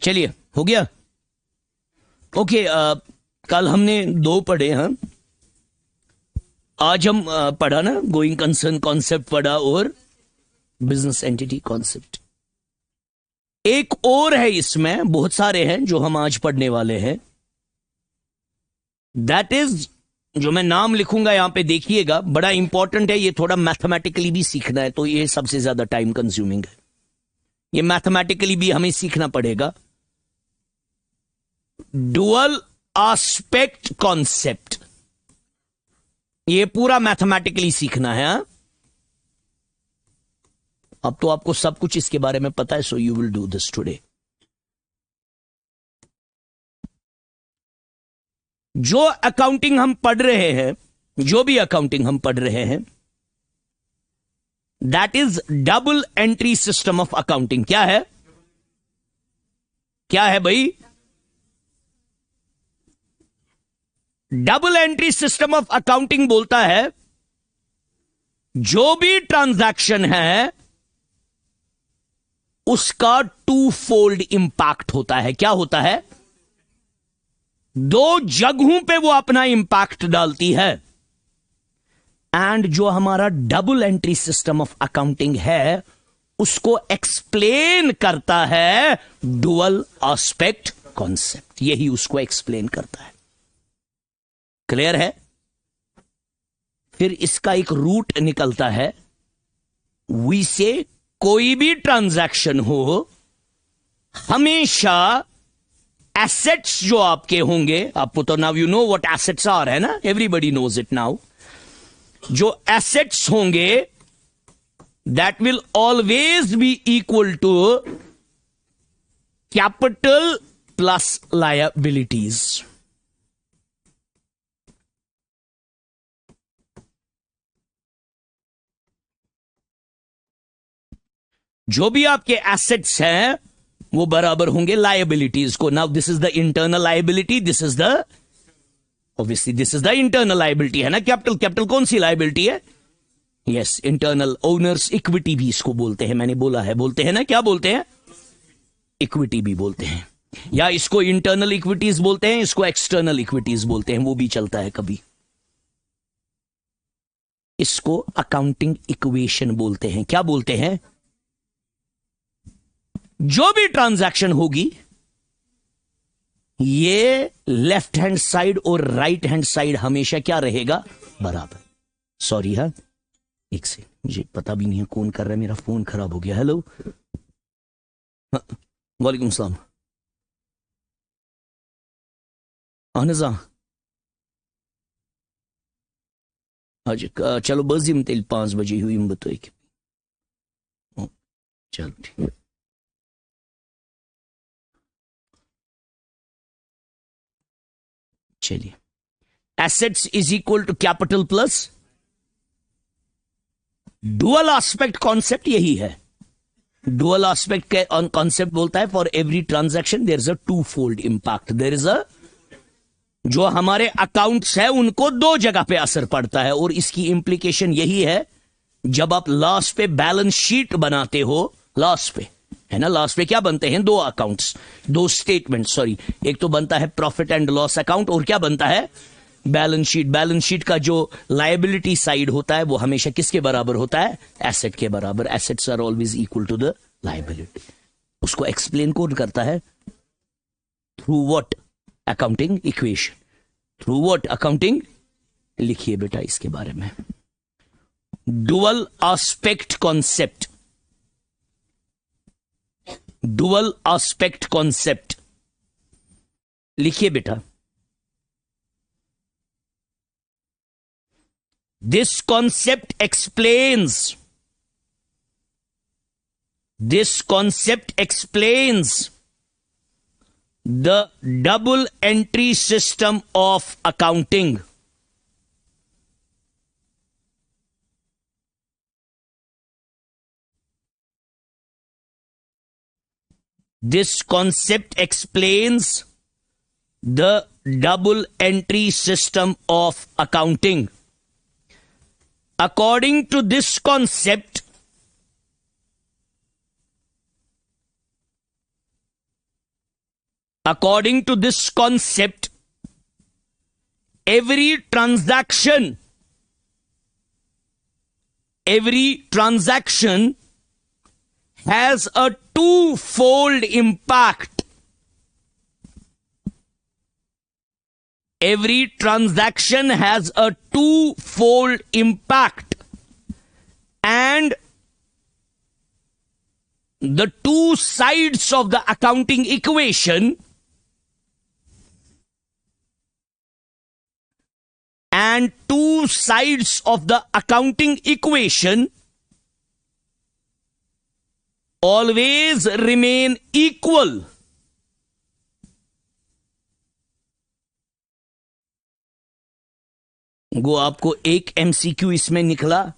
चलिए, हो गया। ओके, कल हमने 2 पढ़े हैं, आज हम पढ़ा ना, गोइंग कंसर्न कॉन्सेप्ट पढ़ा और बिजनेस एंटिटी कॉन्सेप्ट। एक और है, इसमें बहुत सारे हैं जो हम आज पढ़ने वाले हैं। दैट इज, जो मैं नाम लिखूंगा यहां पे देखिएगा, बड़ा इंपॉर्टेंट है। ये थोड़ा मैथमेटिकली भी सीखना है, तो ये सबसे ज्यादा टाइम कंज्यूमिंग है। ये मैथमेटिकली भी हमें सीखना पड़ेगा। डुअल एस्पेक्ट कॉन्सेप्ट, ये पूरा मैथमेटिकली सीखना है। अब तो आपको सब कुछ इसके बारे में पता है, so you will do this today. जो अकाउंटिंग हम पढ़ रहे हैं, जो भी अकाउंटिंग हम पढ़ रहे हैं, that is double entry system of accounting. क्या है? क्या है भाई? Double entry system of accounting बोलता है जो भी ट्रांजैक्शन है उसका 2 फोल्ड इंपैक्ट होता है। क्या होता है? 2 जगहों पे वो अपना इंपैक्ट डालती है। एंड जो हमारा double entry system of accounting है उसको एक्सप्लेन करता है डुअल एस्पेक्ट कॉन्सेप्ट। यही उसको एक्सप्लेन करता है। क्लियर है? फिर इसका एक रूट निकलता है। वी से कोई भी ट्रांजैक्शन हो, हमेशा एसेट्स जो आपके होंगे, आपको तो now you know what assets are, है ना? Everybody knows it now. जो एसेट्स होंगे that will always be equal to capital plus liabilities. जो भी आपके एसेट्स हैं वो बराबर होंगे लायबिलिटीज को। Now this is the internal liability, this is the, obviously this is the internal liability, है ना? कैपिटल कौन सी लायबिलिटी है? यस, इंटरनल ओनर्स इक्विटी भी इसको बोलते हैं। मैंने बोला है, बोलते हैं ना? क्या बोलते हैं? इक्विटी भी बोलते हैं, या इसको इंटरनल इक्विटीज बोलते हैं, इसको एक्सटर्नल इक्विटीज बोलते हैं, वो भी चलता है कभी। इसको अकाउंटिंग इक्वेशन बोलते हैं। क्या बोलते हैं? जो भी ट्रांजैक्शन होगी, ये लेफ्ट हैंड साइड और राइट हैंड साइड हमेशा क्या रहेगा? बराबर। सॉरी, हाँ, एक से मुझे पता भी नहीं है कौन कर रहा है, मेरा फोन खराब हो गया। हेलो, वालेकुम सलाम। अहनजा आज चलो बस यम तेल 5 बजे हुई बताई। चलो ठीक है। चलिए, assets is equal to capital plus dual aspect concept. यही है डुअल एस्पेक्ट कॉन्सेप्ट। बोलता है for every transaction there is a 2 fold impact. There is a, जो हमारे अकाउंट्स है उनको 2 जगह पे असर पड़ता है, और इसकी इंप्लीकेशन यही है जब आप लास्ट पे बैलेंस शीट बनाते हो, लास्ट पे, है ना? लास्ट पे क्या बनते हैं? 2 अकाउंट्स, 2 स्टेटमेंट, सॉरी। एक तो बनता है प्रॉफिट एंड लॉस अकाउंट, और क्या बनता है? Balance sheet. बैलेंस शीट का जो लायबिलिटी साइड होता है वो हमेशा किसके बराबर होता है? एसेट के बराबर। Assets are always equal to the liability. उसको एक्सप्लेन कौन करता है? Through what? Accounting equation. Through what? Accounting. लिखिए बेटा इसके बारे में, dual aspect concept. Dual aspect concept लिखिए बेटा। This concept explains the double entry system of accounting. This concept explains the double entry system of accounting. According to this concept, According to this concept, every transaction has a twofold impact. Every transaction has a twofold impact, and the two sides of the accounting equation always remain equal. वो आपको एक MCQ इसमें निकला,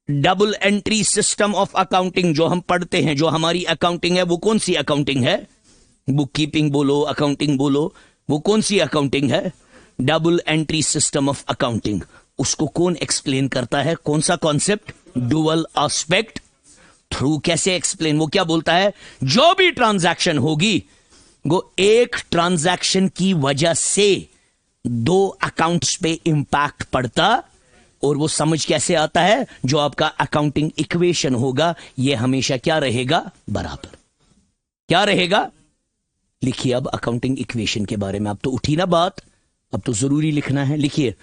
double entry system of accounting जो हम पढ़ते हैं, जो हमारी अकाउंटिंग है, वो कौन सी अकाउंटिंग है? बुक कीपिंग बोलो, अकाउंटिंग बोलो, वो कौन सी अकाउंटिंग है? Double entry system of accounting. उसको कौन एक्सप्लेन करता है? कौन सा कॉन्सेप्ट? Dual aspect through. कैसे एक्सप्लेन? वो क्या बोलता है? जो भी ट्रांजैक्शन होगी वो एक ट्रांजैक्शन की वजह से दो अकाउंट्स पे इंपैक्ट पड़ता, और वो समझ कैसे आता है? जो आपका अकाउंटिंग इक्वेशन होगा ये हमेशा क्या रहेगा? बराबर। क्या रहेगा? लिखिए अब अकाउंटिंग इक्वेशन के बारे में। अब तो उठी ना बात, अब तो जरूरी लिखना है। लिखिए,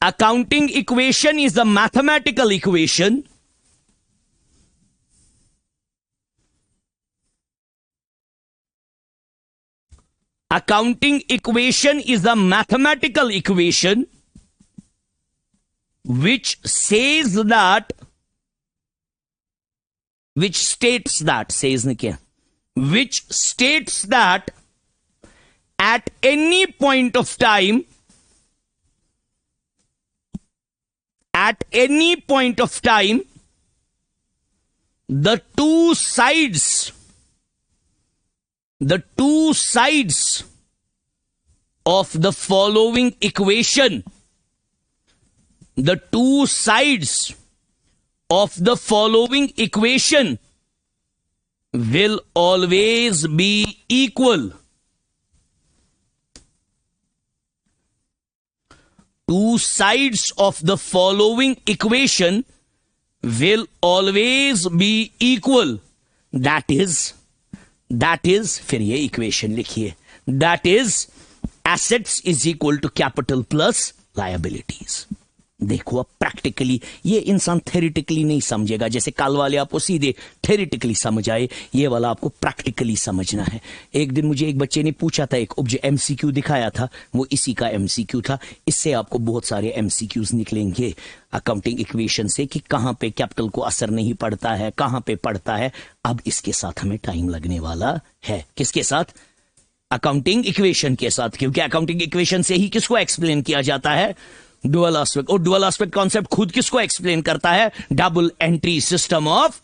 accounting equation is a mathematical equation accounting equation is a mathematical equation which states that at any point of time the two sides of the following equation will always be equal. Two sides of the following equation will always be equal. That is फिर ये equation लिखिए, that is assets is equal to capital plus liabilities. देखो अब practically ये इंसान थेरिटिकली नहीं समझेगा। जैसे कल वाले आपको सीधे थेरिटिकली समझ आए, ये वाला आपको प्रैक्टिकली समझना है। एक दिन मुझे एक बच्चे ने पूछा था, एक जो एमसीक्यू दिखाया था वो इसी का एमसीक्यू था। इससे आपको बहुत सारे एमसीक्यूज निकलेंगे अकाउंटिंग इक्वेशन से कि कहां पे कैपिटल को असर नहीं पड़ता है, कहां पे पड़ता है। अब इसके साथ हमें टाइम लगने वाला है। किसके साथ? अकाउंटिंग इक्वेशन के साथ, क्योंकि अकाउंटिंग इक्वेशन से ही किसको एक्सप्लेन किया जाता है? Dual aspect. और डुअल एस्पेक्ट कॉन्सेप्ट खुद किसको एक्सप्लेन करता है? Double entry system of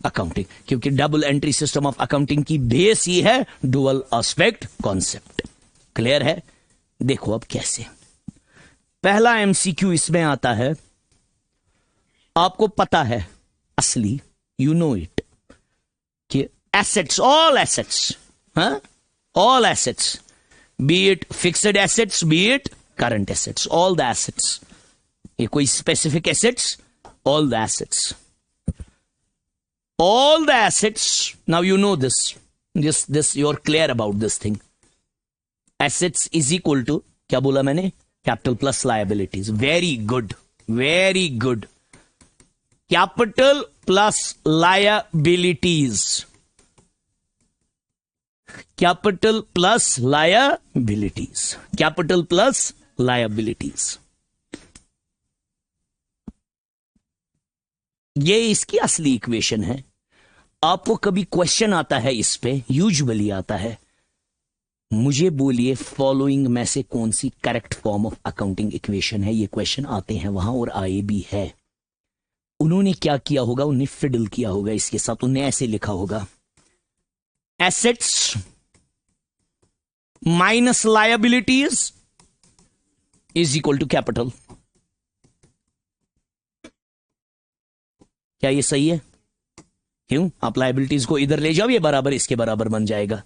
accounting, क्योंकि double entry system of accounting की बेस ही है डुअल एस्पेक्ट कॉन्सेप्ट। क्लियर है? देखो अब कैसे। पहला एमसीक्यू इसमें आता है, आपको पता है असली, यू नो इट, कि assets, all assets, be it fixed assets, be it current assets, all the assets. ये कोई specific assets, all the assets. Now you know this you're clear about this thing. Assets is equal to, क्या बोला मैंने? Capital plus liabilities. Very good. Capital plus liabilities. Capital plus liabilities. ये इसकी असली equation है। आपको कभी क्वेश्चन आता है इस पे, यूजुअली आता है, मुझे बोलिए फॉलोइंग में से कौन सी correct form of accounting equation है। ये क्वेश्चन आते हैं वहां और आए भी है। उन्होंने क्या किया होगा? उन्हें फिडल किया होगा इसके साथ। उन्हें ऐसे लिखा होगा, assets minus liabilities is equal to capital. क्या ये सही है? क्यों? आप लायबिलिटीज को इधर ले जाओ, ये बराबर इसके बराबर बन जाएगा।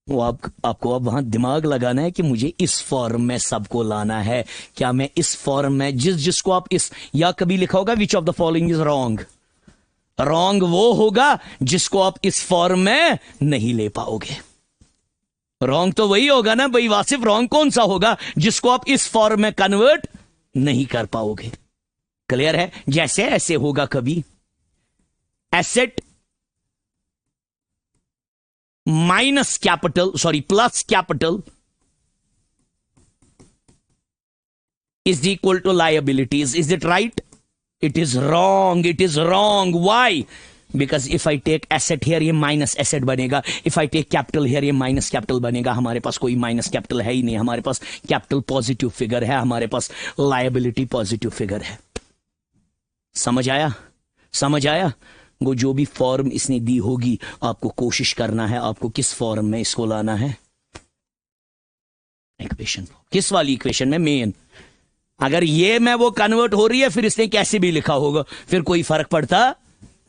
वो आपको अब वहां दिमाग लगाना है कि मुझे इस फॉर्म में सबको लाना है। क्या मैं इस फॉर्म में जिसको आप इस, या कभी लिखा होगा which of the following is wrong. Wrong वो होगा जिसको आप इस फॉर्म में नहीं ले पाओगे। रॉन्ग तो वही होगा ना भाई वासिफ, रॉन्ग कौन सा होगा जिसको आप इस फॉर्म में कन्वर्ट नहीं कर पाओगे। क्लियर है? जैसे ऐसे होगा कभी asset minus capital, sorry plus capital is equal to liabilities. Is it right? It is wrong. It is wrong. Why? Because if I take asset here, ये minus asset बनेगा. If I take capital here, ये minus capital बनेगा. हमारे पास कोई minus capital है ही नहीं. हमारे पास capital positive figure है. हमारे पास liability positive figure है. समझ आया? समझ आया? वो जो भी फॉर्म इसने दी होगी आपको कोशिश करना है आपको किस फॉर्म में इसको लाना है। इक्वेशन किस वाली इक्वेशन में? मेन। अगर ये में वो कन्वर्ट हो रही है फिर इसने कैसे भी लिखा होगा फिर कोई फर्क पड़ता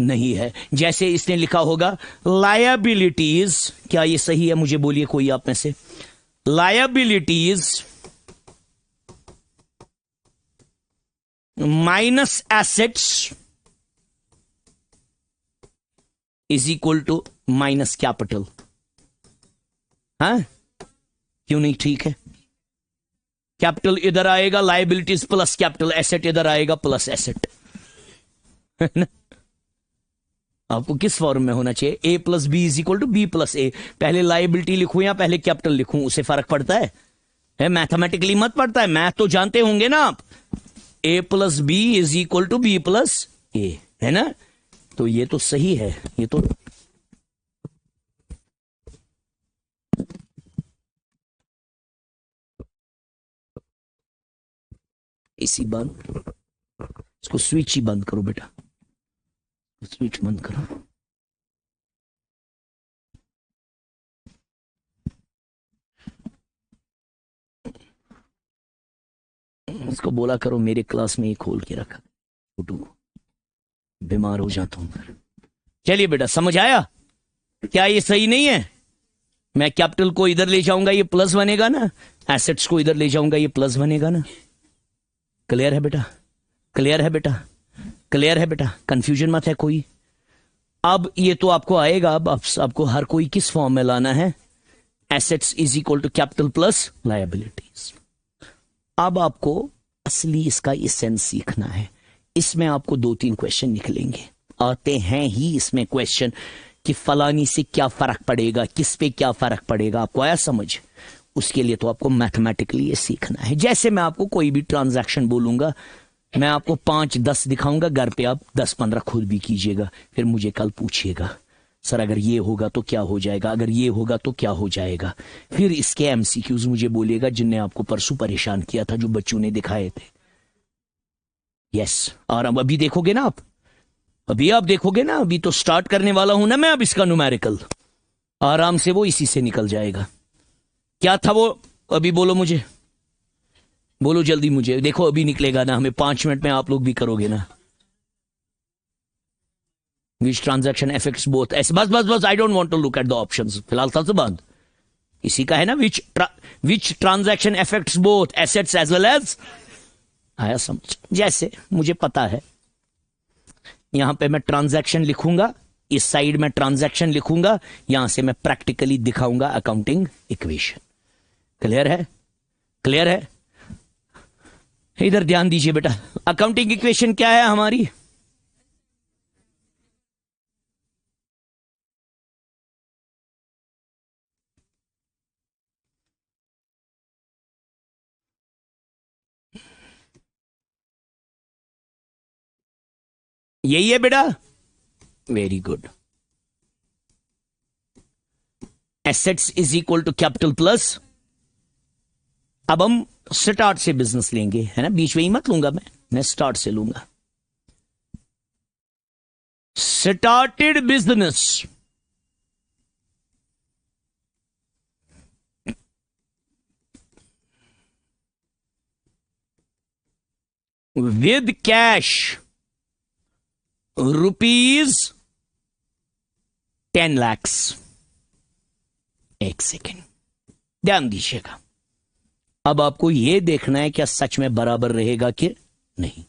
नहीं है। जैसे इसने लिखा होगा लायबिलिटीज, क्या ये सही है? मुझे बोलिए कोई आप में से। Liabilities minus assets is equal to minus capital. हाँ, क्यों नहीं? ठीक है, कैपिटल इधर आएगा, लायबिलिटीज प्लस कैपिटल, एसेट इधर आएगा प्लस एसेट। आपको किस फॉर्म में होना चाहिए? A plus B is equal to B plus A. पहले लायबिलिटी लिखूं या पहले कैपिटल लिखूं, उससे फर्क पड़ता है? मैथमेटिकली मत पड़ता है, मैथ तो जानते होंगे ना आप। A plus B is equal to B plus A, है ना? तो ये तो सही है। ये तो इसी बंद, इसको स्विच ही बंद करो बेटा, स्विच बंद करो। इसको बोला करो मेरे क्लास में ही खोल के रखा, फोटो बीमार हो जाता हूं। चलिए बेटा, समझ आया? क्या ये सही नहीं है? मैं कैपिटल को इधर ले जाऊंगा ये प्लस बनेगा ना, एसेट्स को इधर ले जाऊंगा ये प्लस बनेगा ना। क्लियर है बेटा? क्लियर है बेटा? क्लियर है बेटा? कंफ्यूजन मत है कोई? अब ये तो आपको आएगा। अब आपको हर कोई किस फॉर्म में लाना है? Assets is equal to capital plus liabilities. अब आपको असली इसका एसेंस सीखना है। इसमें आपको 2-3 क्वेश्चन निकलेंगे, आते हैं ही इसमें क्वेश्चन कि फलानी से क्या फर्क पड़ेगा, किस पे क्या फर्क पड़ेगा। आपको आया समझ? उसके लिए तो आपको मैथमेटिकली ये सीखना है। जैसे मैं आपको कोई भी ट्रांजैक्शन बोलूंगा, मैं आपको 5-10 दिखाऊंगा, घर पे आप 10-15 खुद भी कीजिएगा, फिर मुझे कल पूछिएगा सर अगर ये होगा तो क्या हो जाएगा, अगर ये होगा तो क्या हो जाएगा। फिर इसके एमसीक्यूज मुझे बोलिएगा जिनने आपको परसों परेशान किया था, जो बच्चों ने दिखाए थे। यस, और अब अभी देखोगे ना आप, अभी आप देखोगे ना, अभी तो स्टार्ट करने वाला हूं ना मैं अब इसका न्यूमेरिकल। आराम से वो इसी से निकल जाएगा। क्या था वो? अभी बोलो मुझे, बोलो जल्दी मुझे। देखो अभी निकलेगा ना, हमें 5 मिनट में आप लोग भी करोगे ना। विच ट्रांजैक्शन अफेक्ट्स बोथ, ऐसे बस बस बस, I don't want to look at the options, फिलहाल था बंद। इसी का है ना, which transaction affects both assets as well as. आया समझ? जैसे मुझे पता है यहां पे मैं ट्रांजैक्शन लिखूंगा, इस साइड में ट्रांजैक्शन लिखूंगा, यहां से मैं प्रैक्टिकली दिखाऊंगा अकाउंटिंग इक्वेशन। क्लियर है? क्लियर है? इधर ध्यान दीजिए बेटा, अकाउंटिंग इक्वेशन क्या है हमारी? यही है बेटा, very good. Assets is equal to capital plus. अब हम स्टार्ट से बिजनेस लेंगे, है ना, बीच में ही मत लूंगा मैं स्टार्ट से लूंगा। Started business with cash rupees 10 lakhs. एक सेकेंड, ध्यान दीजिएगा। अब आपको यह देखना है क्या सच में बराबर रहेगा कि नहीं।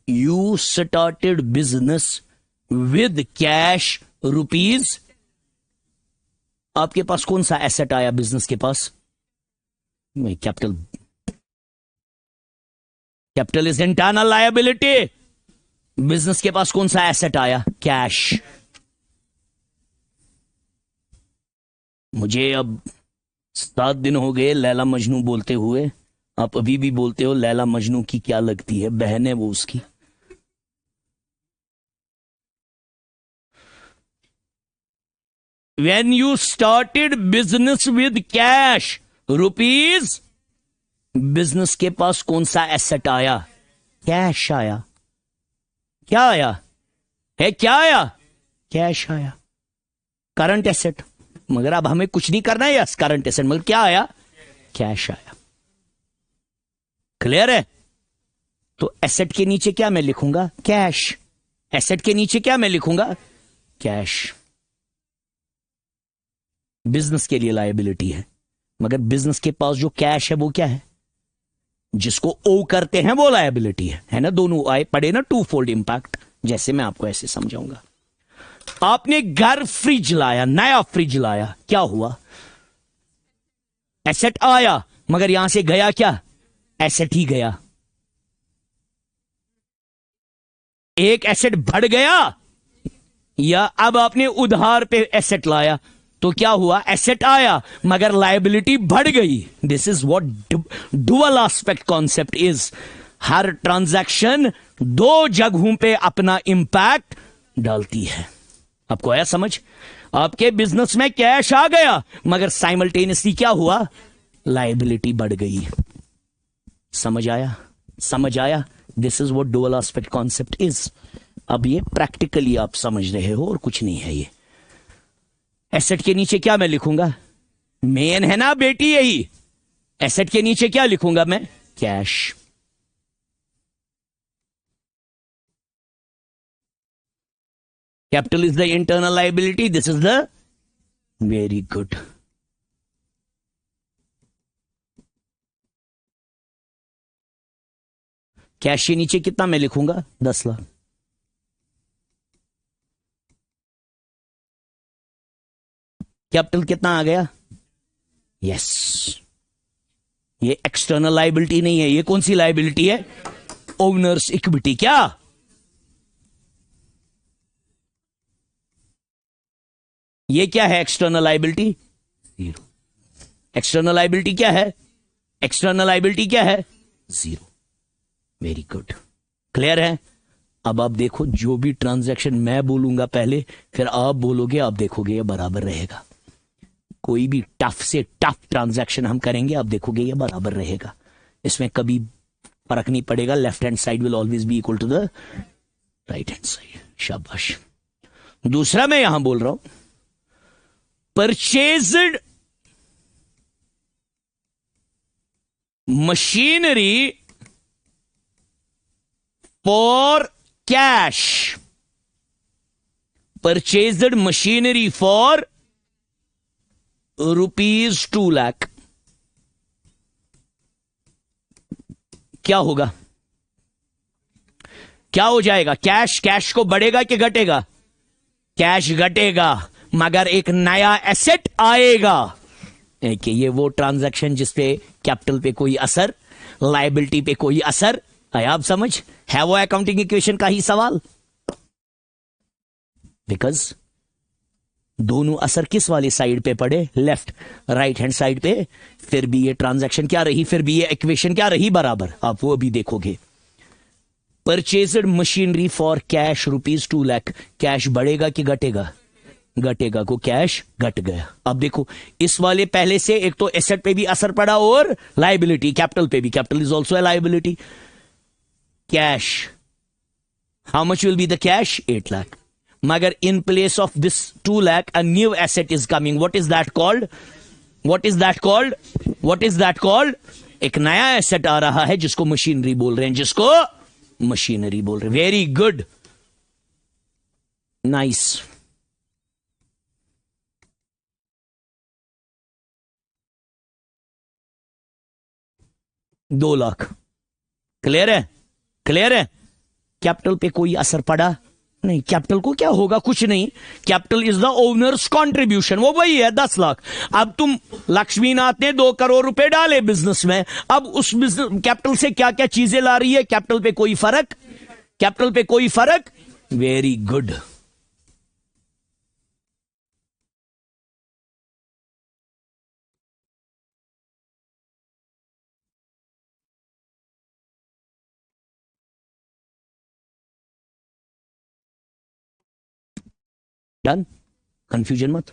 You started business with cash rupees. आपके पास कौन सा एसेट आया बिजनेस के पास? Capital. Capital is internal liability. Business के पास कौन सा एसेट आया? कैश। मुझे अब 7 दिन हो गए लैला मजनू बोलते हुए। आप अभी भी बोलते हो लैला मजनू की क्या लगती है? बहन है वो उसकी। When you started business with cash rupees, business के पास कौन सा एसेट आया? कैश आया। क्या आया है? क्या आया? कैश आया। Current asset. मगर अब हमें कुछ नहीं करना है। यस, करंट एसेट, मगर क्या आया? कैश आया। क्लियर है? तो एसेट के नीचे क्या मैं लिखूंगा? कैश। एसेट के नीचे क्या मैं लिखूंगा? कैश। बिजनेस के लिए लायबिलिटी है, मगर बिजनेस के पास जो कैश है वो क्या है? जिसको ओ करते हैं वो लायबिलिटी है ना? दोनों आए पड़े ना, टू फोल्ड इंपैक्ट। जैसे मैं आपको ऐसे समझाऊंगा। आपने घर फ्रिज लाया, नया फ्रिज लाया, क्या हुआ? एसेट आया, मगर यहां से गया क्या? एसेट ही गया। एक एसेट बढ़ गया, या अब आपने उधार पे एसेट लाया तो क्या हुआ? एसेट आया मगर लायबिलिटी बढ़ गई। This is what dual aspect concept is. Her transaction दो जगहों पे अपना इंपैक्ट डालती है। आपको आया समझ? आपके बिजनेस में कैश आ गया, मगर साइमल्टेनियसली क्या हुआ? लायबिलिटी बढ़ गई। समझ आया? समझ आया? This is what dual aspect concept is. अब ये प्रैक्टिकली आप समझ रहे हो और कुछ नहीं है ये। एसेट के नीचे क्या मैं लिखूंगा? मेन है ना बेटी यही। एसेट के नीचे क्या लिखूंगा मैं? Cash. Capital is the internal liability, this is the very good. Cash के नीचे कितना मैं लिखूंगा? 10 लाख। कैपिटल कितना आ गया? यस। ये एक्सटर्नल लायबिलिटी नहीं है। ये कौन सी लायबिलिटी है? Owners equity. क्या? ये क्या है? External liability zero. External liability क्या है? एक्सटर्नल लायबिलिटी क्या है? जीरो। Very good. क्लियर है? अब आप देखो, जो भी ट्रांजैक्शन मैं बोलूंगा पहले, फिर आप बोलोगे, आप देखोगे ये बराबर रहेगा। कोई भी टफ से टफ ट्रांजैक्शन हम करेंगे, आप देखोगे ये बराबर रहेगा। इसमें कभी फर्क नहीं पड़ेगा। Left hand side will always be equal to the right hand side. शाबाश। दूसरा मैं यहां बोल रहा हूं, purchased machinery for cash. Purchased machinery for ₹2 lakh. क्या होगा? क्या हो जाएगा? कैश। कैश को बढ़ेगा कि घटेगा? कैश घटेगा, मगर एक नया एसेट आएगा। ये वो ट्रांजैक्शन जिसपे कैपिटल पे कोई असर, लायबिलिटी पे कोई असर आया। आप समझ? है वो अकाउंटिंग इक्वेशन का ही सवाल। बिकॉज दोनों असर किस वाली साइड पे पड़े? लेफ्ट। राइट हैंड साइड पे। फिर भी ये ट्रांजैक्शन क्या रही? फिर भी ये इक्वेशन क्या रही? बराबर। आप वो भी देखोगे। Purchased machinery for cash ₹2 lakh. Cash बढ़ेगा कि घटेगा? घटेगा। को कैश घट गया। अब देखो, इस वाले पहले से एक तो एसेट पे भी असर पड़ा और लायबिलिटी, कैपिटल पे भी। Capital is also a liability. Cash, how much will be the cash? 8 lakh. मगर in place of this 2 lakh a new asset is coming. What is that called? What is that called? What is that called? एक नया asset आ रहा है जिसको machinery बोल रहे हैं, जिसको मशीनरी बोल रहे हैं। Very good, nice. 2 lakh. Clear है? क्लियर है? कैपिटल पे कोई असर पड़ा नहीं। कैपिटल को क्या होगा? कुछ नहीं। Capital is the owners contribution, वो वही है 10 लाख। अब तुम लक्ष्मीनाथ ने 2 करोड़ रुपए डाले बिजनेस में, अब उस बिजनेस कैपिटल से क्या क्या चीजें ला रही है? कैपिटल पे कोई फर्क? कैपिटल पे कोई फर्क? Very good. डन? कंफ्यूजन मत,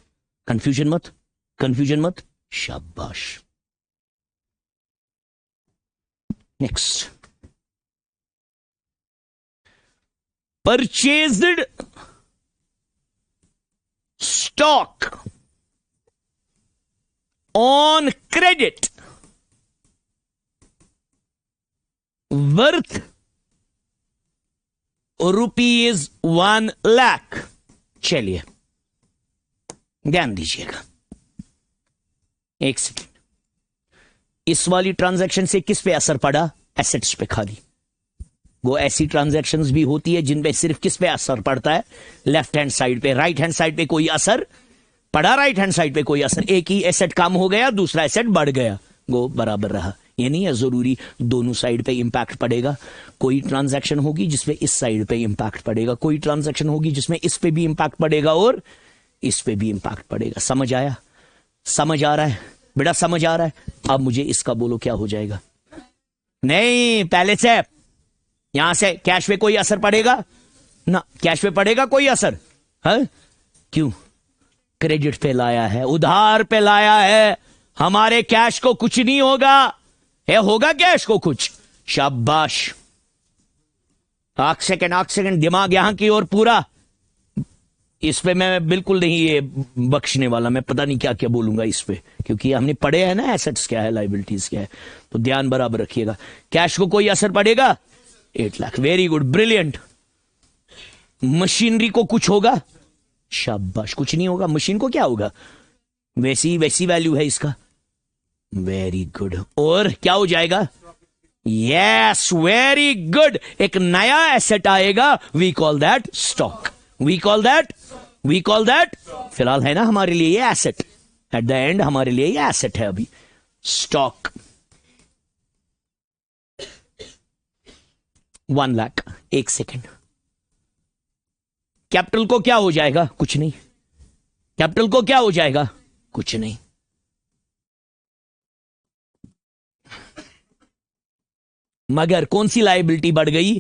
कंफ्यूजन मत, कंफ्यूजन मत। शाबाश। Next, purchased stock on credit worth ₹1 lakh. चलिए ध्यान दीजिएगा, एक सेकेंड। इस वाली ट्रांजैक्शन से किस पे असर पड़ा? एसेट्स पे खाली। वो ऐसी ट्रांजैक्शंस भी होती है जिन पे सिर्फ किस पे असर पड़ता है? लेफ्ट हैंड साइड पे। राइट हैंड साइड पे कोई असर पड़ा? राइट हैंड साइड पे कोई असर? एक ही एसेट कम हो गया, दूसरा एसेट बढ़ गया, वो बराबर रहा। ये नहीं है जरूरी दोनों साइड पे इंपैक्ट पड़ेगा। कोई ट्रांजैक्शन होगी जिसमें इस साइड पे इंपैक्ट पड़ेगा, कोई ट्रांजैक्शन होगी जिसमें इस पे भी इंपैक्ट पड़ेगा और इस पे भी इंपैक्ट पड़ेगा। समझ आया? समझ आ रहा है बेटा? समझ आ रहा है? अब मुझे इसका बोलो क्या हो जाएगा? नहीं, पहले से यहां से कैश पे कोई असर पड़ेगा ना? कैश पे पड़ेगा कोई असर? है? क्यों? क्रेडिट पे लाया है, उधार पे लाया है। हमारे कैश को कुछ नहीं होगा। है होगा कैश को कुछ? शाबाश। आख सेकंड दिमाग यहां की ओर पूरा। इस पे मैं बिल्कुल नहीं ये बख्शने वाला। मैं पता नहीं क्या क्या बोलूंगा इस पे, क्योंकि हमने पढ़े हैं ना एसेट्स क्या है, लाइबिलिटीज क्या है। तो ध्यान बराबर रखिएगा। कैश को कोई असर पड़ेगा? 8 lakh. Very good, brilliant. Machinery को कुछ होगा? शाबाश, कुछ नहीं होगा। मशीन को क्या होगा? वैसी वैल्यू है इसका। Very good. और क्या हो जाएगा? Yes, very good. एक नया एसेट आएगा, we call that stock. We call that फिलहाल है ना हमारे लिए ये एसेट। एट द एंड हमारे लिए ये एसेट है अभी, स्टॉक। 1 लाख। एक सेकेंड। कैपिटल को क्या हो जाएगा? कुछ नहीं। कैपिटल को क्या हो जाएगा? कुछ नहीं। मगर कौन सी लायबिलिटी बढ़ गई?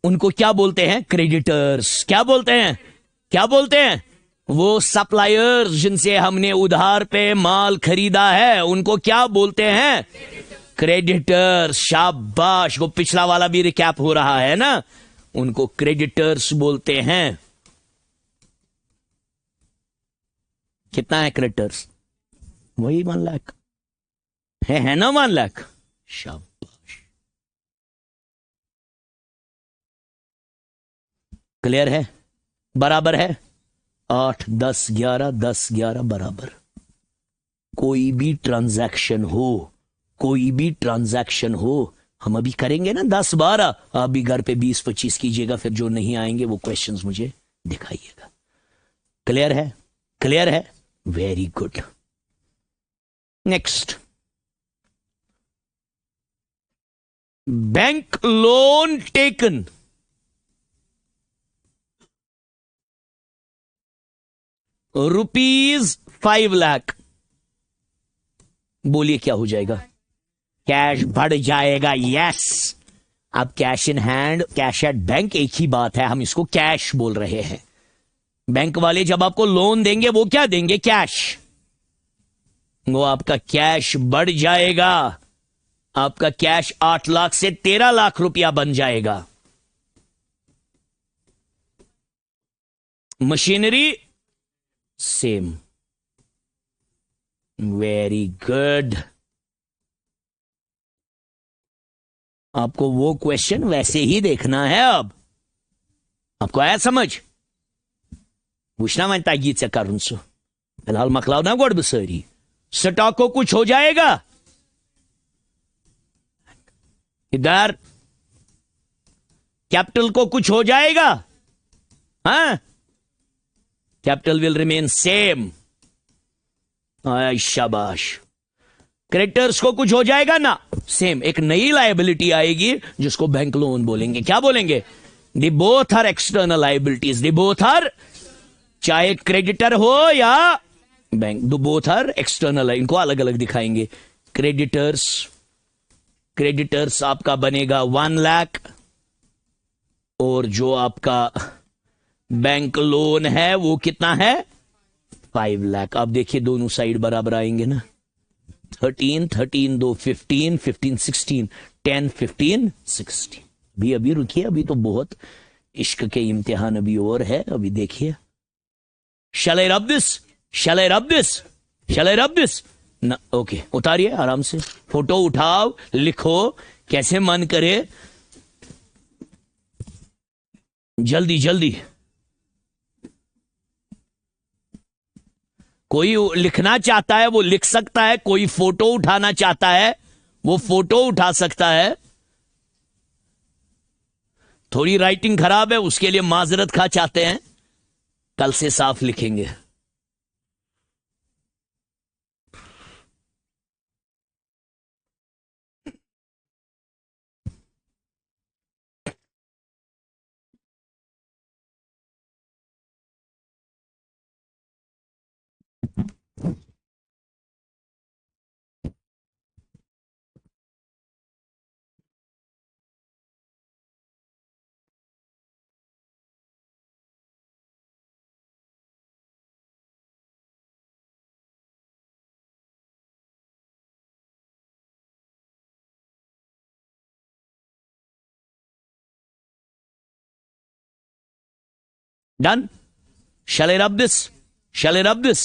उनको क्या बोलते हैं? क्रेडिटर्स। क्या बोलते हैं? क्या बोलते हैं? वो सप्लायर्स जिनसे हमने उधार पे माल खरीदा है, उनको क्या बोलते हैं? क्रेडिटर्स। शाबाश। वो पिछला वाला भी रिकैप हो रहा है ना, उनको क्रेडिटर्स बोलते हैं। कितना है क्रेडिटर्स? वही 1 लाख है ना? 1 लाख। शाबाश। क्लियर है? बराबर है। 8 10 11 10 11 बराबर। कोई भी ट्रांजैक्शन हो, हम अभी करेंगे ना 10 12। आप भी घर पे 20 25 कीजिएगा, फिर जो नहीं आएंगे वो क्वेश्चंस मुझे दिखाइएगा। क्लियर है? क्लियर है? Very good. Next, bank loan taken ₹5 lakh. बोलिए क्या हो जाएगा? कैश बढ़ जाएगा। यस। अब cash in hand, cash at bank एक ही बात है, हम इसको कैश बोल रहे हैं। बैंक वाले जब आपको लोन देंगे वो क्या देंगे? कैश। वो आपका कैश बढ़ जाएगा। आपका कैश 8 लाख से 13 लाख रुपया बन जाएगा। Machinery same. Very good. आपको वो क्वेश्चन वैसे ही देखना है। अब आपको आया समझ? पूछना मैं तागीद से करूं सो फिलहाल मकलाओ ना गोड़ बसरी। स्टॉक को कुछ हो जाएगा? इधर कैपिटल को कुछ हो जाएगा? हाँ, कैपिटल विल रिमेन सेम। शाबाश। क्रेडिटर्स को कुछ हो जाएगा ना? सेम। एक नई लायबिलिटी आएगी जिसको बैंक लोन बोलेंगे। क्या बोलेंगे? They both are external liabilities. They both are, चाहे क्रेडिटर हो या बैंक, दो बोथ आर एक्सटर्नल। इनको अलग अलग दिखाएंगे। क्रेडिटर्स आपका बनेगा 1 लाख, और जो आपका बैंक लोन है वो कितना है? 5 लाख। आप देखिए दोनों साइड बराबर आएंगे ना। 13 दो 15, 15 16, 10 15 16। अभी रुकिए, अभी तो बहुत इश्क के इम्तिहान अभी और है, अभी देखिए। Shall I rub this? Shall I rub this? Shall I rub this? ना, ओके, उतारिए आराम से, फोटो उठाओ, लिखो कैसे मन करे, जल्दी जल्दी। कोई लिखना चाहता है वो लिख सकता है, कोई फोटो उठाना चाहता है वो फोटो उठा सकता है। थोड़ी राइटिंग खराब है, उसके लिए माजरत खा चाहते हैं, कल से साफ लिखेंगे। Done? Shall I rub this? Shall I rub this?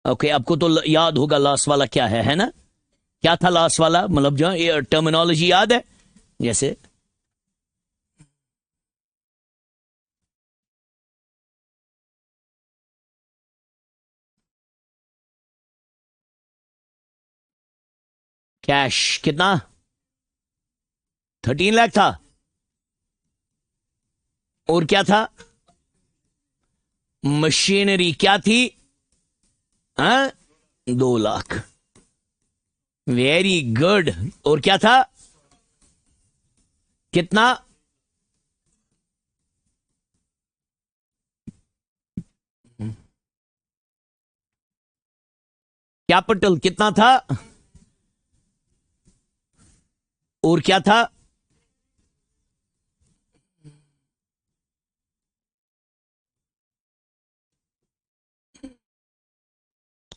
Okay, आपको तो याद होगा लास्ट वाला क्या है ना? क्या था लास्ट वाला? मतलब जो टर्मिनोलॉजी याद है? जैसे कैश कितना? 13 लाख था। और क्या था? मशीनरी क्या थी? 2 लाख। Very good. और क्या था? कितना? कैपिटल कितना था? और क्या था?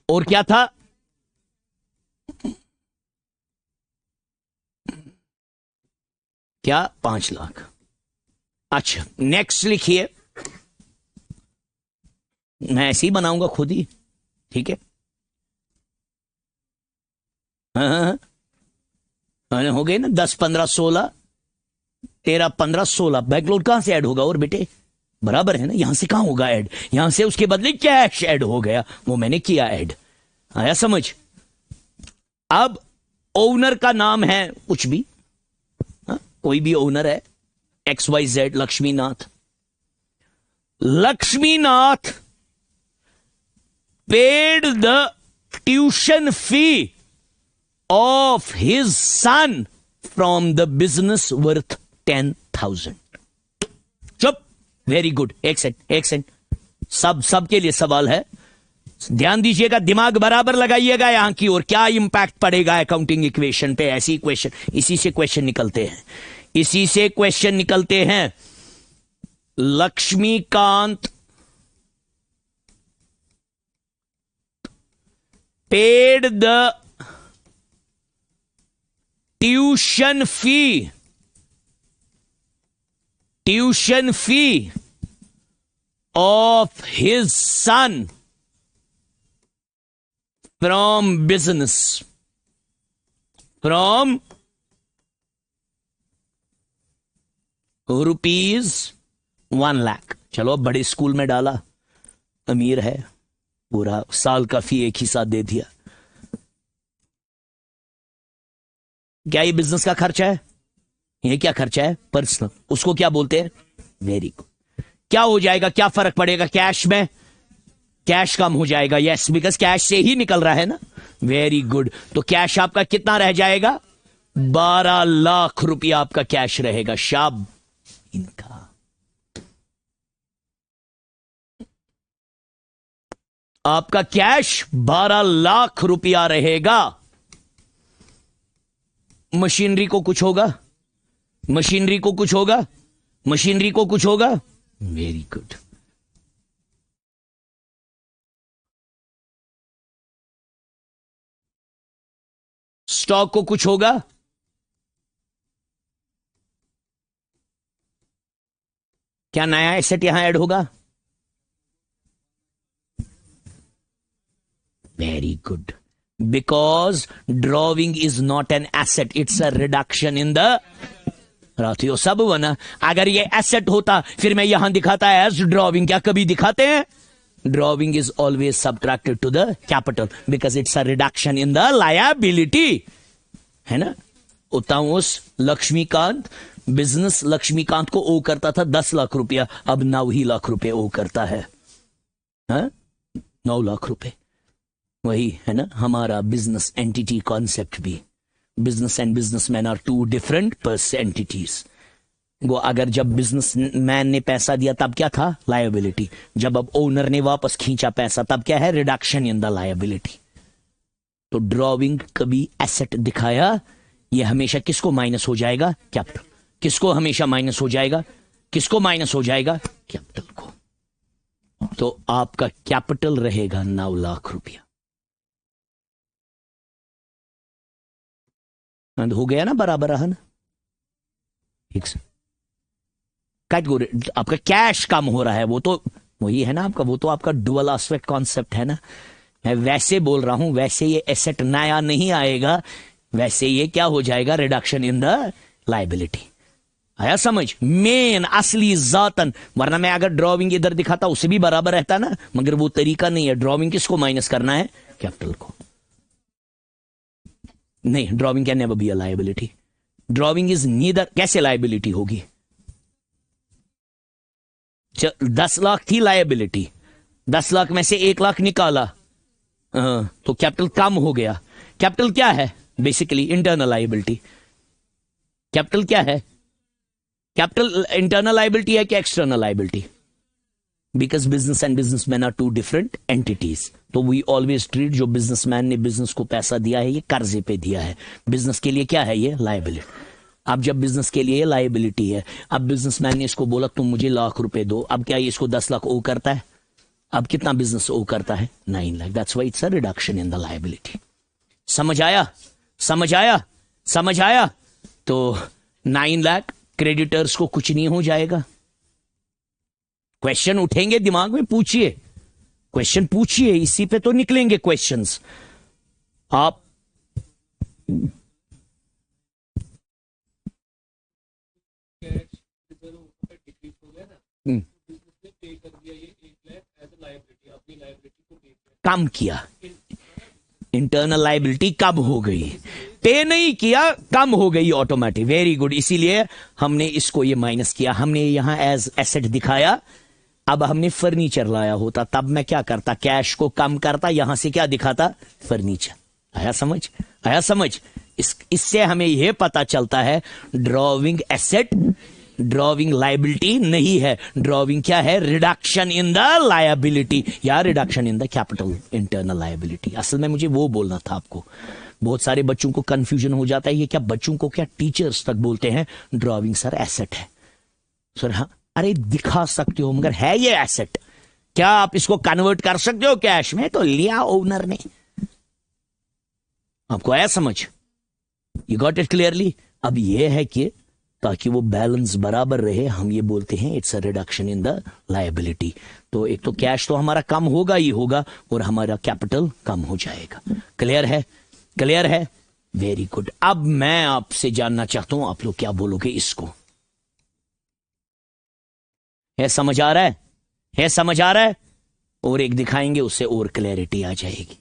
और क्या था? क्या? 5 लाख। अच्छा, नेक्स्ट लिखिए। मैं ऐसे ही बनाऊंगा खुद ही, ठीक है? हाँ, हो गए ना 10 15 16 13 15 16। बैकलोड कहां से ऐड होगा? और बेटे बराबर है ना, यहां से कहां होगा ऐड? यहां से उसके बदले कैश ऐड हो गया, वो मैंने किया ऐड। आया समझ? अब ओनर का नाम है कुछ भी, कोई भी ओनर है, XYZ, Lakshminath. Lakshminath paid the tuition fee of his son from the business worth 10,000। चुप। Very good. एक सेकंड, सबके लिए सवाल है, ध्यान दीजिएगा, दिमाग बराबर लगाइएगा यहां की ओर। क्या इंपैक्ट पड़ेगा अकाउंटिंग इक्वेशन पे? ऐसी इक्वेशन, इसी से क्वेश्चन निकलते हैं। Lakshmikant paid the tuition fee of his son from business, from ₹1 lakh. चलो, बड़े स्कूल में डाला, अमीर है, पूरा साल का फी एक ही साथ दे दिया। क्या ये बिजनेस का खर्चा है? ये क्या खर्चा है? पर्सनल। उसको क्या बोलते हैं? Very good. क्या हो जाएगा, क्या फर्क पड़ेगा कैश में? कैश कम हो जाएगा। यस, बिकॉज कैश से ही निकल रहा है ना। Very good. तो कैश आपका कितना रह जाएगा? 12 लाख रुपया आपका कैश रहेगा। शाब इनका आपका कैश 12 लाख रुपया रहेगा। मशीनरी को कुछ होगा? मशीनरी को कुछ होगा? मशीनरी को कुछ होगा? Very good. स्टॉक को कुछ होगा? क्या नया एसेट यहां ऐड होगा? Very good. Because drawing is not an asset, it's a reduction in the ratio सब बना। अगर ये एसेट होता फिर मैं यहां दिखाता एज ड्रॉविंग। क्या कभी दिखाते हैं? Drawing is always subtracted to the capital because it's a reduction in the liability, है ना। उताउस लक्ष्मीकांत, बिजनेस लक्ष्मीकांत को ओ करता था 10 लाख रुपया, अब 9 ही लाख रुपए ओ करता है। 9 लाख रुपए। वही है ना हमारा बिजनेस एंटिटी कॉन्सेप्ट भी। Business and businessman are two different entities. वो अगर जब बिजनेसमैन ने पैसा दिया तब क्या था? लायबिलिटी। जब अब ओनर ने वापस खींचा पैसा तब क्या है? Reduction in the liability. तो ड्रॉविंग कभी एसेट दिखाया, ये हमेशा किसको माइनस हो जाएगा? कैपिटल। किसको हमेशा माइनस हो जाएगा? किसको माइनस हो जाएगा? कैपिटल को। तो आपका कैपिटल रहेगा 9 लाख रुपया। हो गया ना बराबर? है ना? ठीक से आपका कैश कम हो रहा है, वो तो वही है ना आपका, वो तो आपका डुअल एस्पेक्ट कॉन्सेप्ट है ना। मैं वैसे बोल रहा हूं, वैसे ये एसेट नया नहीं आएगा, वैसे ये क्या हो जाएगा? Reduction in the liability. आया समझ? मेन असली जातन। वरना मैं अगर ड्रॉविंग इधर दिखाता उसे भी बराबर रहता ना, मगर वो तरीका नहीं है। ड्रॉविंग किसको माइनस करना है? कैपिटल को। नहीं, drawing can never be a liability. Drawing is neither. कैसे लायबिलिटी होगी? 10 लाख थी लायबिलिटी, 10 लाख में से 1 लाख निकाला, तो कैपिटल कम हो गया। कैपिटल क्या है? Basically internal liability. कैपिटल क्या है? कैपिटल इंटरनल लायबिलिटी है कि external liability? Because business and businessman are two different entities. तो वी ऑलवेज ट्रीट, जो बिजनेसमैन ने बिजनेस को पैसा दिया है ये कर्जे पे दिया है, बिजनेस के लिए क्या है? ये लायबिलिटी। अब जब बिजनेस के लिए लायबिलिटी है, अब बिजनेसमैन ने इसको बोला तुम मुझे लाख रुपए दो, अब क्या ये इसको 10 लाख ओ करता है? अब कितना बिजनेस ओ करता है? 9 lakh. That's why it's a reduction in the liability. समझ आया? समझ आया? समझ आया? तो 9 लाख क्रेडिटर्स को कुछ नहीं हो जाएगा। क्वेश्चन उठेंगे दिमाग में, पूछिए, क्वेश्चन पूछिए, इसी पे तो निकलेंगे क्वेश्चंस। आप कम किया, इंटरनल लायबिलिटी कम हो गई, पे नहीं किया, कम हो गई ऑटोमेटिक। Very good. इसीलिए हमने इसको ये माइनस किया, हमने यहां एज एसेट दिखाया। अब हमने फर्नीचर लाया होता तब मैं क्या करता? कैश को कम करता, यहां से क्या दिखाता? फर्नीचर। आया समझ? आया समझ? इससे हमें यह पता चलता है ड्रॉविंग एसेट, ड्रॉविंग लायबिलिटी नहीं है। ड्रॉविंग क्या है? रिडक्शन इन द लायबिलिटी या reduction in the capital internal liability. असल में मुझे वो बोलना था आपको। बहुत सारे बच्चों को कंफ्यूजन हो जाता है, ये क्या बच्चों को क्या टीचर्स तक बोलते हैं ड्रॉविंग सर एसेट है। सर हाँ, अरे दिखा सकते हो मगर है ये एसेट। क्या आप इसको कन्वर्ट कर सकते हो कैश में? तो लिया ओनर ने। आपको आया समझ? You got it clearly? अब ये है कि ताकि वो बैलेंस बराबर रहे, हम ये बोलते हैं it's a reduction in the liability. तो एक तो कैश तो हमारा कम होगा ही होगा और हमारा कैपिटल कम हो जाएगा। क्लियर है? क्लियर है? Very good. अब मैं आपसे जानना चाहता हूं आप लोग क्या बोलोगे इसको। है समझ आ रहा है? है समझ आ रहा है? और एक दिखाएंगे, उससे और क्लैरिटी आ जाएगी।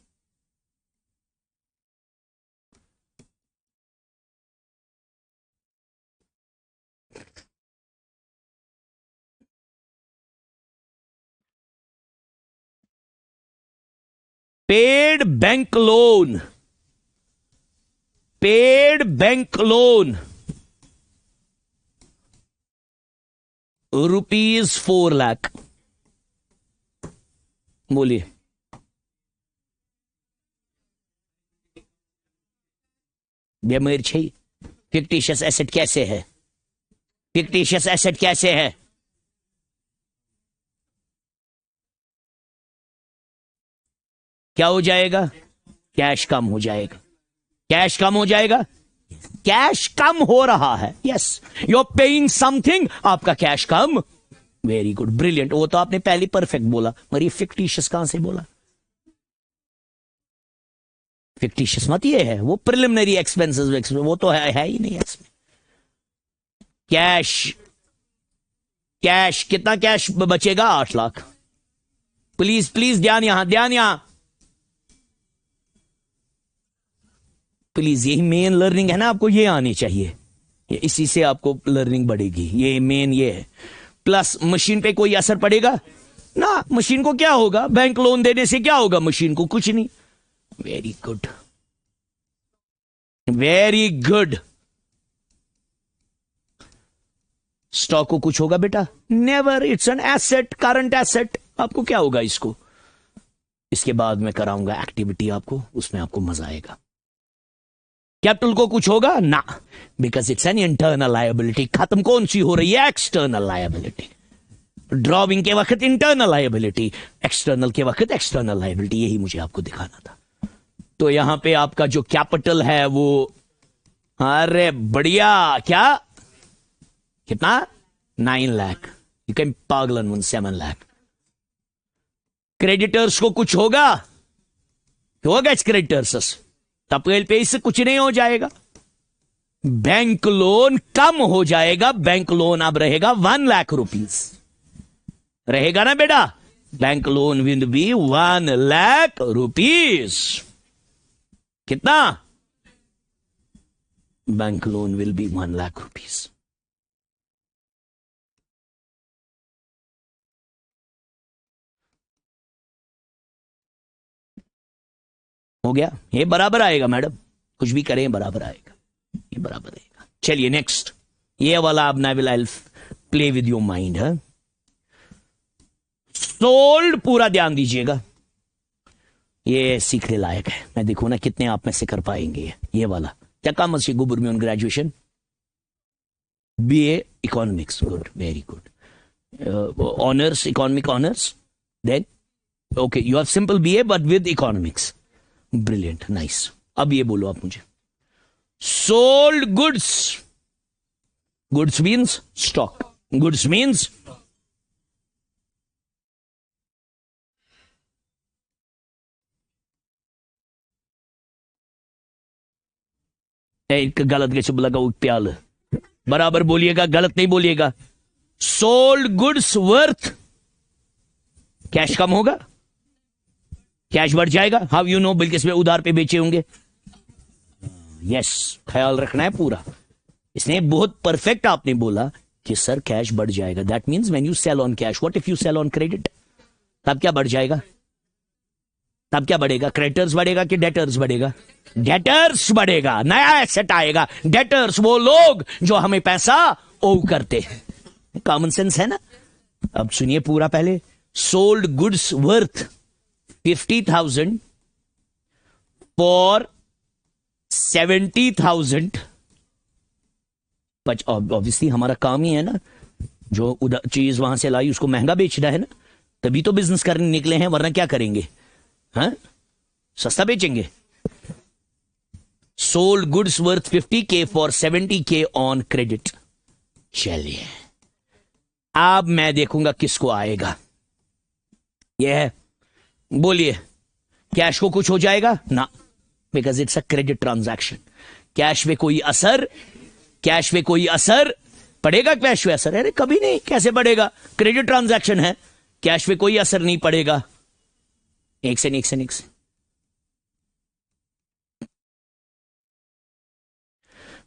Paid bank loan, paid bank loan ₹4 lakh. बोलिए। बेमर छे। फिक्टिशियस एसेट कैसे है? फिक्टिशियस एसेट कैसे है? क्या हो जाएगा? कैश कम हो जाएगा। कैश कम हो जाएगा। कैश कम हो रहा है। Yes, you are paying something, आपका कैश कम। Very good, brilliant. वो तो आपने पहले परफेक्ट बोला, मगर ये फिक्टिशियस कहां से बोला? फिक्टिशियस मत ये है, वो प्रिलिमिनरी एक्सपेंसेस, वो तो है ही नहीं इसमें। कैश, कैश कितना कैश बचेगा? 8 लाख। प्लीज प्लीज ध्यान यहां, ध्यान यहां प्लीज। यही मेन लर्निंग है ना, आपको ये आनी चाहिए। इसी से आपको लर्निंग बढ़ेगी। ये मेन ये है। प्लस मशीन पे कोई असर पड़ेगा ना? मशीन को क्या होगा? बैंक लोन देने से क्या होगा मशीन को? कुछ नहीं। Very good, very good. Stock को कुछ होगा बेटा? Never, it's an asset, current asset. आपको क्या होगा इसको? इसके बाद मैं कराऊंगा एक्टिविटी आपको, उसमें आपको मजा आएगा। कैपिटल को कुछ होगा ना, because it's an internal liability. खत्म कौन सी हो रही है? External liability. ड्रॉविंग के वक्त इंटरनल लायबिलिटी, एक्सटर्नल के वक्त एक्सटर्नल लायबिलिटी। यही मुझे आपको दिखाना था। तो यहां पे आपका जो कैपिटल है वो, अरे बढ़िया, क्या कितना? 9 लाख। यू कैन पागलन 7 लाख। क्रेडिटर्स को कुछ होगा? क्रेडिटर्स तपेल पे इससे कुछ नहीं हो जाएगा। बैंक लोन कम हो जाएगा। बैंक लोन अब रहेगा 1 लाख रुपीज। रहेगा ना बेटा? Bank loan will be 1 lakh rupees. कितना? Bank loan will be 1 lakh rupees. हो गया? ये बराबर आएगा मैडम, कुछ भी करें बराबर आएगा, ये बराबर आएगा। चलिए नेक्स्ट, ये वाला अब I will play with your mind है। सोल्ड, पूरा ध्यान दीजिएगा, ये सीखने लायक है। मैं देखू ना कितने आप में से कर पाएंगे। ये वाला क्या काम है? गुबर में graduation, BA economics, good, very good. Honours, economic honours, then okay you have simple BA but with economics, brilliant, nice. अब ये बोलो आप मुझे, sold goods, goods means stock, goods means एक गलत कैसे बोला? प्याल बराबर बोलिएगा, गलत नहीं बोलिएगा। सोल्ड गुड्स वर्थ, कैश कम होगा, कैश बढ़ जाएगा। How you know? बिल्कुल इसमें उधार पे बेचे होंगे। यस, ख्याल रखना है पूरा। इसने बहुत परफेक्ट आपने बोला कि सर कैश बढ़ जाएगा। That means when you sell on cash, what if you sell on credit? तब क्या बढ़ जाएगा? तब क्या बढ़ेगा? क्रेडिटर्स बढ़ेगा कि डेटर्स बढ़ेगा? डेटर्स बढ़ेगा, नया एसेट आएगा। डेटर्स वो लोग जो हमें पैसा ओ करते हैं। कॉमन सेंस है ना? अब सुनिए पूरा पहले। Sold goods worth 50,000 for 70,000। Obviously हमारा काम ही है ना, जो उधर चीज वहां से लाई उसको महंगा बेचना है ना, तभी तो बिजनेस करने निकले हैं, वरना क्या करेंगे? हाँ, सस्ता बेचेंगे। Sold goods worth 50K for 70K on credit. चलिए अब मैं देखूंगा किसको आएगा। यह है, बोलिए। कैश को कुछ हो जाएगा ना, because it's a credit transaction. Cash में कोई असर, कैश में कोई असर पड़ेगा? कैश में असर? अरे कभी नहीं, कैसे पड़ेगा? क्रेडिट ट्रांजैक्शन है, कैश में कोई असर नहीं पड़ेगा। एक से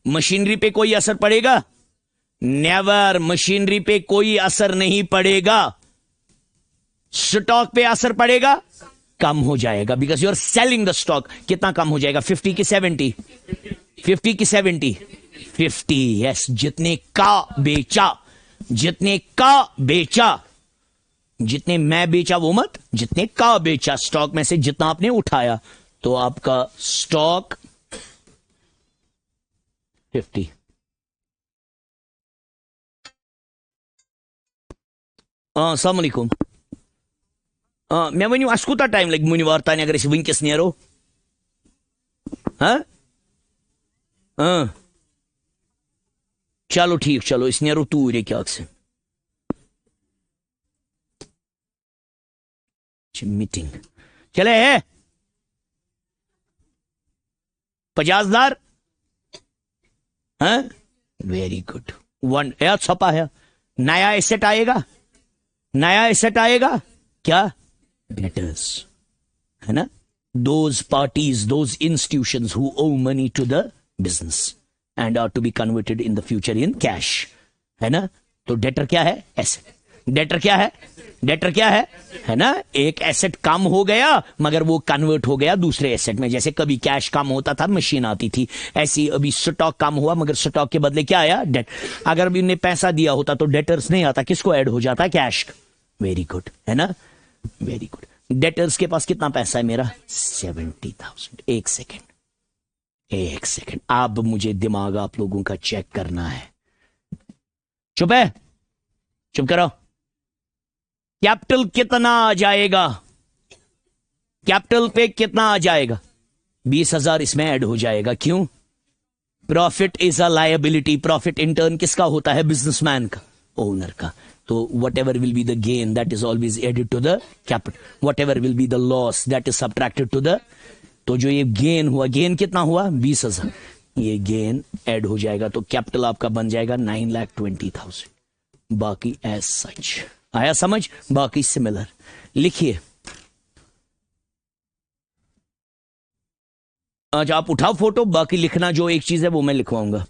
मशीनरी पे कोई असर पड़ेगा? नेवर, मशीनरी पे कोई असर नहीं पड़ेगा। स्टॉक पे असर पड़ेगा? कम हो जाएगा because you are selling the stock. कितना कम हो जाएगा? 50 की 70? 50 की 70? 50। यस, जितने का बेचा, जितने का बेचा, जितने मैं बेचा वो मत, जितने का बेचा, स्टॉक में से जितना आपने उठाया, तो आपका स्टॉक 50। अस्सलाम वालेकुम। मैं वन अस कूता टाइम लगे मुनि वार्तान अगर वनकस नेरो? हाँ चलो ठीक, चलो इस नेरो तूर क्या मीटिंग चले है 50,000। हाँ वेरी गुड। वन यार छपा है, नया एसेट आएगा, नया एसेट आएगा क्या? डेटर्स, है ना? Those parties, those institutions who owe money to the business and are to be converted in the future in cash, है ना? तो डेटर क्या है? एसेट। डेटर क्या है? डेटर क्या है ना? एक एसेट कम हो गया मगर वो कन्वर्ट हो गया दूसरे एसेट में। जैसे कभी कैश कम होता था, मशीन आती थी, ऐसी अभी स्टॉक कम हुआ मगर स्टॉक के बदले क्या आया? डेट। अगर अभी उन्हें पैसा दिया होता तो डेटर्स नहीं आता, किसको ऐड हो जाता? कैश। वेरी गुड, है ना? Very good. डेटर्स के पास कितना पैसा है मेरा? 70,000। एक सेकेंड, एक सेकेंड, अब मुझे दिमाग आप लोगों का चेक करना है। चुप है, चुप करो। कैपिटल कितना आ जाएगा? कैपिटल पे कितना आ जाएगा? 20,000 इसमें ऐड हो जाएगा। क्यों? Profit is a liability. Profit in turn किसका होता है? बिजनेसमैन का, ओनर का। तो whatever will be the gain that is always added to the capital, whatever will be the loss that is subtracted to the. तो जो ये gain हुआ, गेन कितना हुआ? 20,000। ये गेन ऐड हो जाएगा तो कैपिटल आपका बन जाएगा 9,20,000। बाकी एज सच। आया समझ? बाकी सिमिलर। लिखिए, आज आप उठाओ फोटो, बाकी लिखना जो एक चीज है वो मैं लिखवाऊंगा।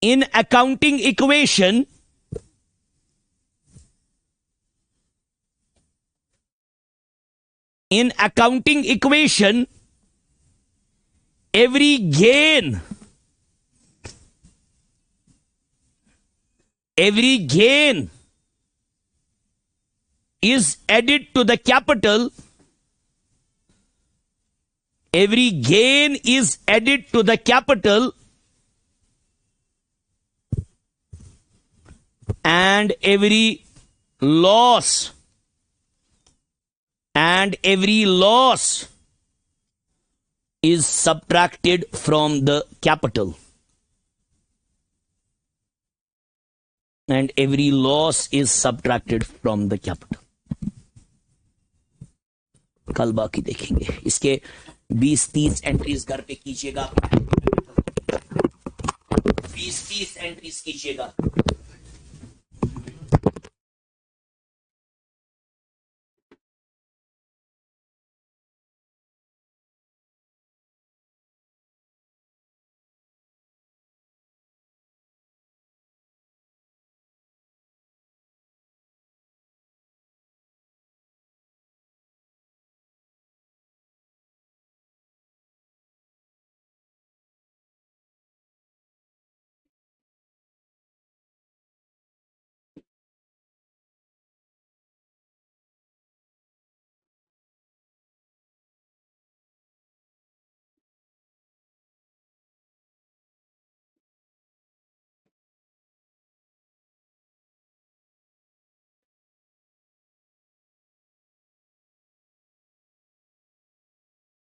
In accounting equation, in accounting equation, every gain is added to the capital. Every gain is added to the capital, and every loss is subtracted from the capital. And every loss is subtracted from the capital. कल बाकी देखेंगे। इसके 20-30 entries घर पे कीजिएगा, 20-30 entries कीजिएगा।